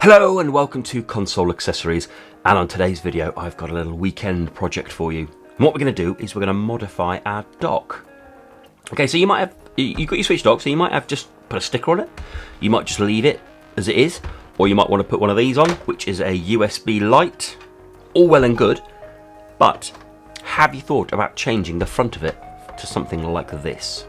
Hello and welcome to Console Accessories, and on today's video I've got a little weekend project for you. And what we're going to do is we're going to modify our dock. Okay, so you've got your Switch dock, so you might have just put a sticker on it, you might just leave it as it is, or you might want to put one of these on, which is a USB light. All well and good, but have you thought about changing the front of it to something like this?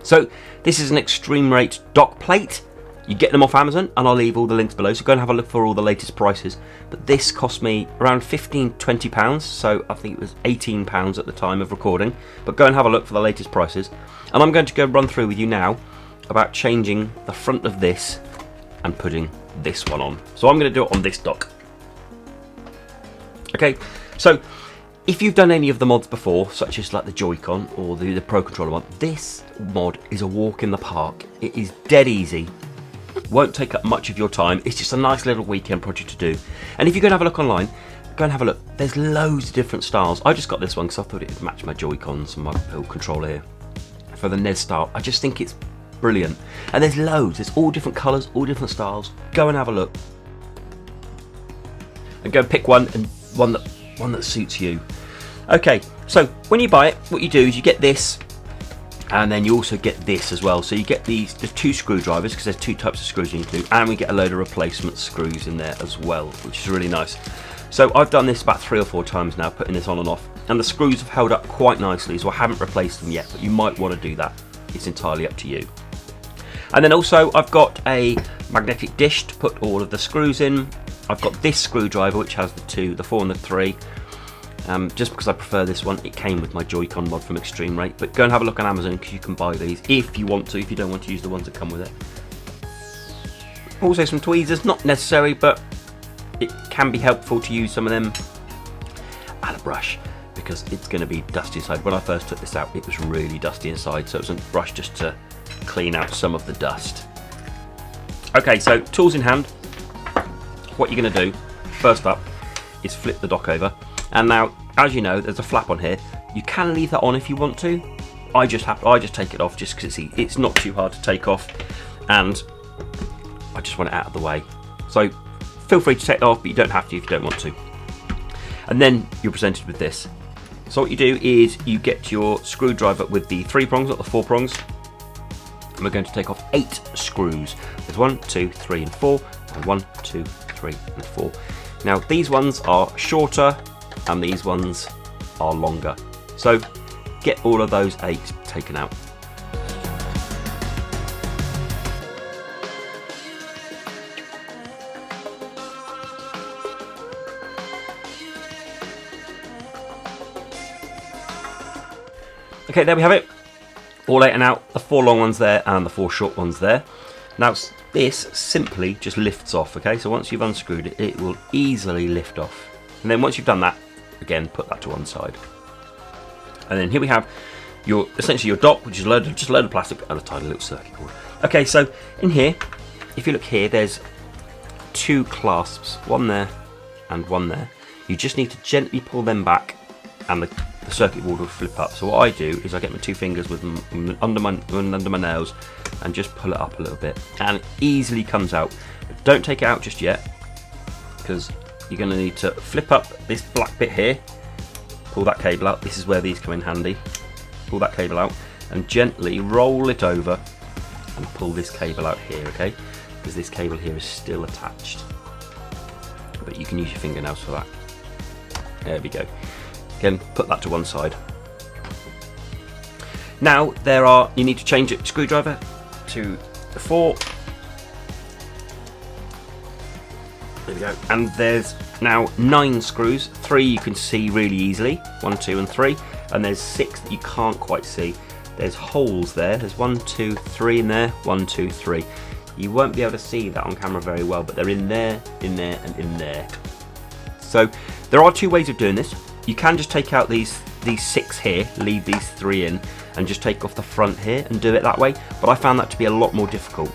So this is an ExtremeRate dock plate. You get them off Amazon, and I'll leave all the links below, so go and have a look for all the latest prices. But this cost me around £15–20, so I think it was £18 at the time of recording. But go and have a look for the latest prices. And I'm going to go run through with you now about changing the front of this and putting this one on. So I'm going to do it on this dock. Okay, so if you've done any of the mods before, such as like the Joy-Con or the Pro Controller mod, this mod is a walk in the park. It is dead easy. Won't take up much of your time. It's just a nice little weekend project to do. And if you go and have a look online, go and have a look. There's loads of different styles. I just got this one because I thought it would match my Joy-Cons and my little controller here for the NES style. I just think it's brilliant. And there's loads. There's all different colours, all different styles. Go and have a look. And go and pick one, and one that suits you. Okay, so when you buy it, what you do is you get this, and then you also get this as well. So you get the two screwdrivers, because there's two types of screws you can do, and we get a load of replacement screws in there as well, which is really nice. So I've done this about 3 or 4 times now, putting this on and off, and the screws have held up quite nicely, so I haven't replaced them yet, but you might want to do that. It's entirely up to you. And then also I've got a magnetic dish to put all of the screws in. I've got this screwdriver which has the 4 and the 3. Just because I prefer this one. It came with my Joy-Con mod from ExtremeRate, but go and have a look on Amazon because you can buy these if you want to, if you don't want to use the ones that come with it. Also some tweezers, not necessary, but it can be helpful to use some of them, and a brush, because it's going to be dusty inside. When I first took this out, it was really dusty inside, so it was a brush just to clean out some of the dust. Okay, so tools in hand. What you're going to do first up is flip the dock over. And now, as you know, there's a flap on here. You can leave that on if you want to. I just take it off just because it's not too hard to take off, and I just want it out of the way. So feel free to take it off, but you don't have to if you don't want to. And then you're presented with this. So what you do is you get your screwdriver with the 3 prongs, not the 4 prongs. And we're going to take off 8 screws. There's 1, 2, 3, and 4, and 1, 2, 3, and 4. Now these ones are shorter, and these ones are longer. So get all of those 8 taken out. Okay, there we have it. All 8 and out, the 4 long ones there and the 4 short ones there. Now this simply just lifts off, okay? So once you've unscrewed it, it will easily lift off. And then once you've done that, again, put that to one side. And then here we have essentially your dock, which is just a load of plastic and a tiny little circuit board. Okay, so in here, if you look here, there's 2 clasps, one there and one there. You just need to gently pull them back, and the circuit board will flip up. So what I do is I get my 2 fingers with them under my nails and just pull it up a little bit, and it easily comes out. But don't take it out just yet, because you're going to need to flip up this black bit here, pull that cable out. This is where these come in handy. Pull that cable out and gently roll it over and pull this cable out here, okay? Because this cable here is still attached. But you can use your fingernails for that. There we go. Again, put that to one side. Now you need to change it screwdriver to the 4. There we go. And there's now 9 screws. 3 you can see really easily. 1, 2, and 3. And there's 6 that you can't quite see. There's holes there. There's 1, 2, 3 in there. 1, 2, 3. You won't be able to see that on camera very well, but they're in there, and in there. So there are 2 ways of doing this. You can just take out these 6 here, leave these 3 in, and just take off the front here and do it that way. But I found that to be a lot more difficult.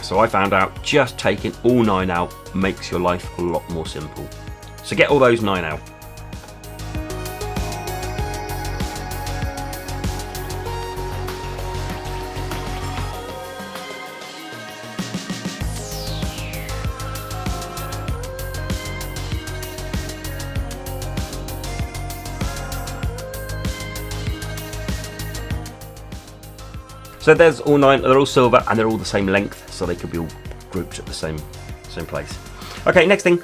So I found out just taking all 9 out makes your life a lot more simple. So get all those 9 out. So there's all 9, they're all silver and they're all the same length, so they could be all grouped at the same place. Okay, next thing,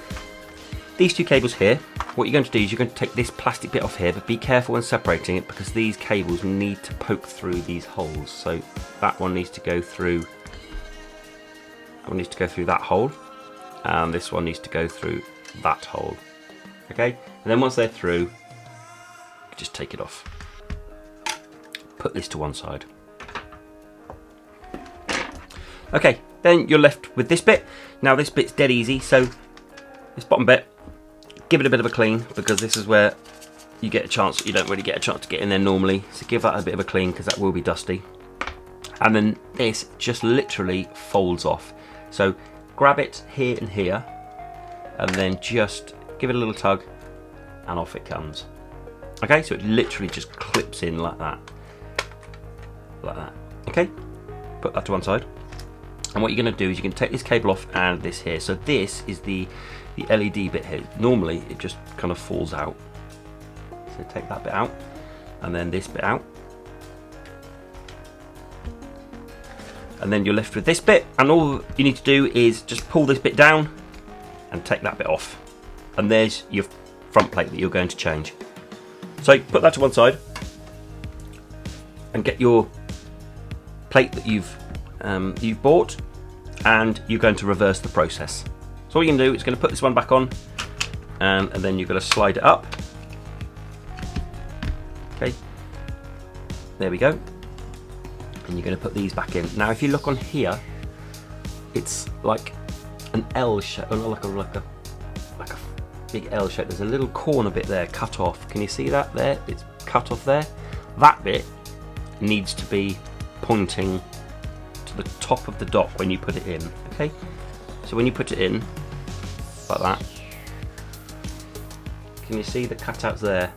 these 2 cables here, what you're going to do is you're going to take this plastic bit off here, but be careful when separating it because these cables need to poke through these holes. So that one needs to go through, that hole, and this one needs to go through that hole. Okay, and then once they're through, just take it off. Put this to one side. Okay, then you're left with this bit. Now this bit's dead easy, so this bottom bit, give it a bit of a clean because this is where you get a chance, you don't really get a chance to get in there normally, so give that a bit of a clean because that will be dusty. And then this just literally folds off. So grab it here and here and then just give it a little tug and off it comes. Okay, so it literally just clips in like that. Like that. Okay, put that to one side. And what you're going to do is you're going to take this cable off and this here. So this is the LED bit here. Normally it just kind of falls out. So take that bit out and then this bit out. And then you're left with this bit, and all you need to do is just pull this bit down and take that bit off. And there's your front plate that you're going to change. So put that to one side and get your plate that you've bought, and you're going to reverse the process. So all you're going to do is going to put this one back on, and then you're going to slide it up. Okay, there we go. And you're going to put these back in. Now if you look on here, it's like an L shape, like a big L shape. There's a little corner bit there cut off. Can you see that there? It's cut off there. That bit needs to be pointing to the top of the dock when you put it in. Okay, so when you put it in like that, can you see the cutouts there?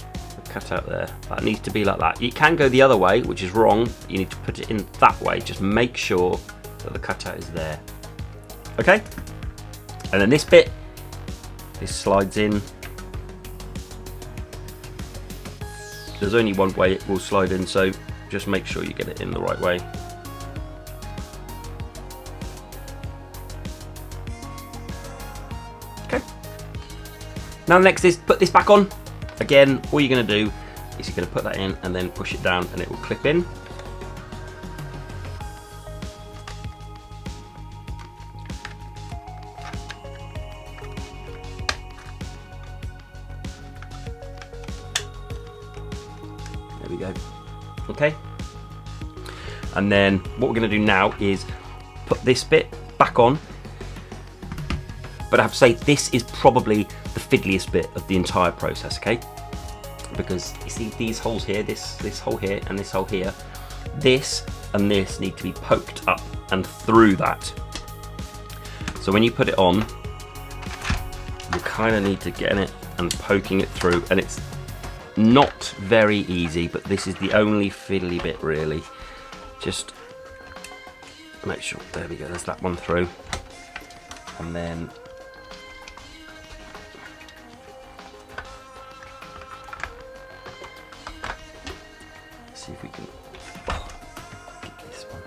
Cut out there, that needs to be like that. You can go the other way, which is wrong. You need to put it in that way. Just make sure that the cutout is there. Okay, and then this bit, this slides in. There's only one way it will slide in, so just make sure you get it in the right way. Okay, now next is put this back on. Again, all you're going to do is you're going to put that in and then push it down and it will clip in. There we go. Okay. And then what we're going to do now is put this bit back on. But I have to say, this is probably the fiddliest bit of the entire process, okay? Because you see these holes here, this hole here and this hole here, this and this need to be poked up and through that. So when you put it on, you kind of need to get in it and poking it through, and it's not very easy, but this is the only fiddly bit really. Just make sure, there we go, there's that one through, and then see if we can get this one.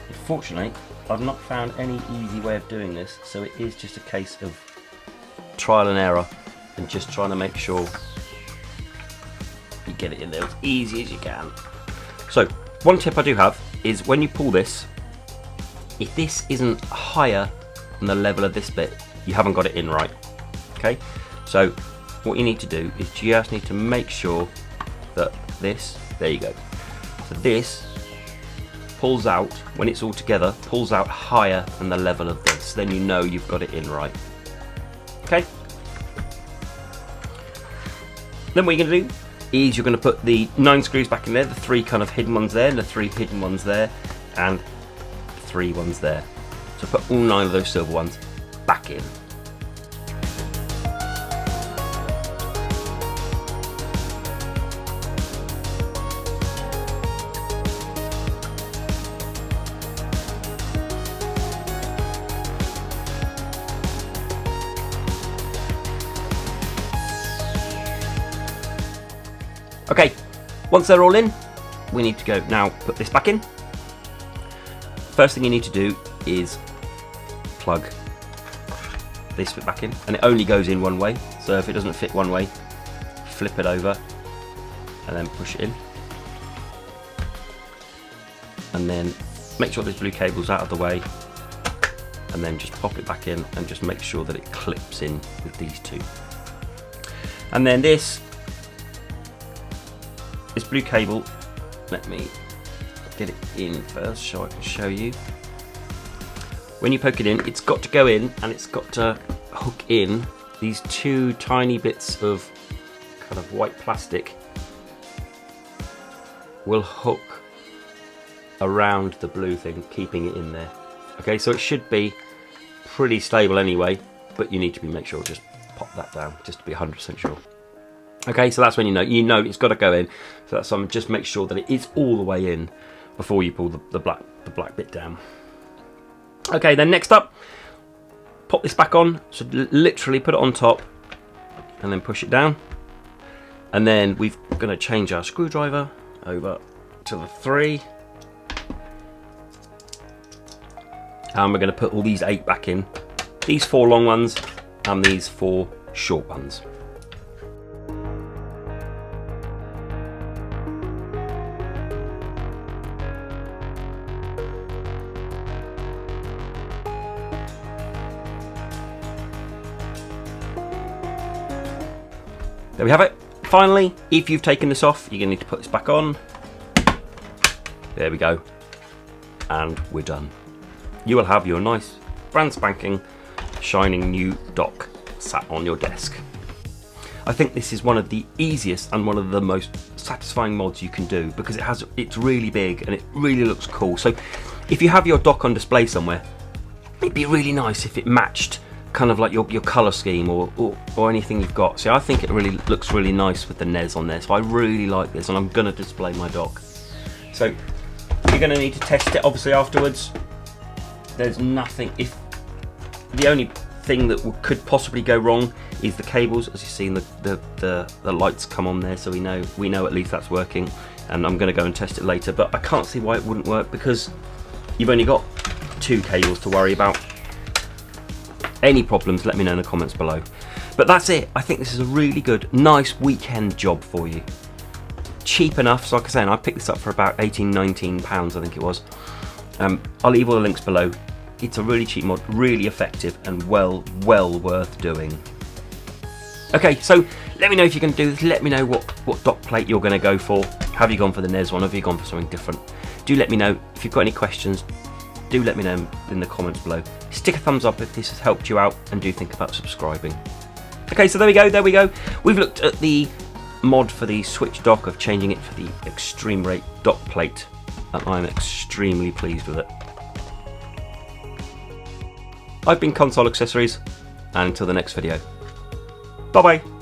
Unfortunately, I've not found any easy way of doing this, so it is just a case of trial and error and just trying to make sure you get it in there as easy as you can. So one tip I do have is when you pull this, if this isn't higher than the level of this bit, you haven't got it in right. Okay, so what you need to do is just need to make sure that this, there you go, so this pulls out, when it's all together, pulls out higher than the level of this, then you know you've got it in right. Okay, then what you're going to do is you're going to put the 9 screws back in there, the 3 kind of hidden ones there, and the 3 hidden ones there, and 3 ones there. So put all 9 of those silver ones back in. Okay, once they're all in, we need to go now put this back in. First thing you need to do is plug this bit back in, and it only goes in one way, so if it doesn't fit one way, flip it over and then push it in, and then make sure this blue cable's out of the way, and then just pop it back in and just make sure that it clips in with these two. And then this blue cable, let me get it in first so I can show you. When you poke it in, it's got to go in, and it's got to hook in these two tiny bits of kind of white plastic will hook around the blue thing, keeping it in there. Okay, so it should be pretty stable anyway, but you need to make sure, just pop that down just to be 100% sure. Okay, so that's when you know it's got to go in. So that's just make sure that it is all the way in before you pull the black bit down. Okay, then next up, pop this back on. So literally put it on top and then push it down. And then we're going to change our screwdriver over to the 3. And we're going to put all these 8 back in. These 4 long ones and these 4 short ones. There we have it. Finally, if you've taken this off, you're going to need to put this back on. There we go. And we're done. You will have your nice, brand spanking, shining new dock sat on your desk. I think this is one of the easiest and one of the most satisfying mods you can do, because it's really big and it really looks cool. So if you have your dock on display somewhere, it'd be really nice if it matched kind of like your colour scheme or anything you've got. See, I think it really looks really nice with the NES on there, so I really like this, and I'm going to display my dock. So you're going to need to test it obviously afterwards. There's nothing, if the only thing that could possibly go wrong is the cables. As you've seen, the lights come on there, so we know at least that's working, and I'm going to go and test it later, but I can't see why it wouldn't work, because you've only got 2 cables to worry about. Any problems, let me know in the comments below. But that's it. I think this is a really good, nice weekend job for you. Cheap enough, so like I say, I picked this up for about £18–19, I think it was. I'll leave all the links below. It's a really cheap mod, really effective, and well worth doing. Okay, so let me know if you're going to do this. Let me know what dock plate you're going to go for. Have you gone for the NES one? Have you gone for something different? Do let me know. If you've got any questions, do let me know in the comments below. Stick a thumbs up if this has helped you out, and do think about subscribing. Okay, so there we go. We've looked at the mod for the Switch dock, of changing it for the ExtremeRate dock plate, and I'm extremely pleased with it. I've been Console Accessories, and until the next video, bye bye.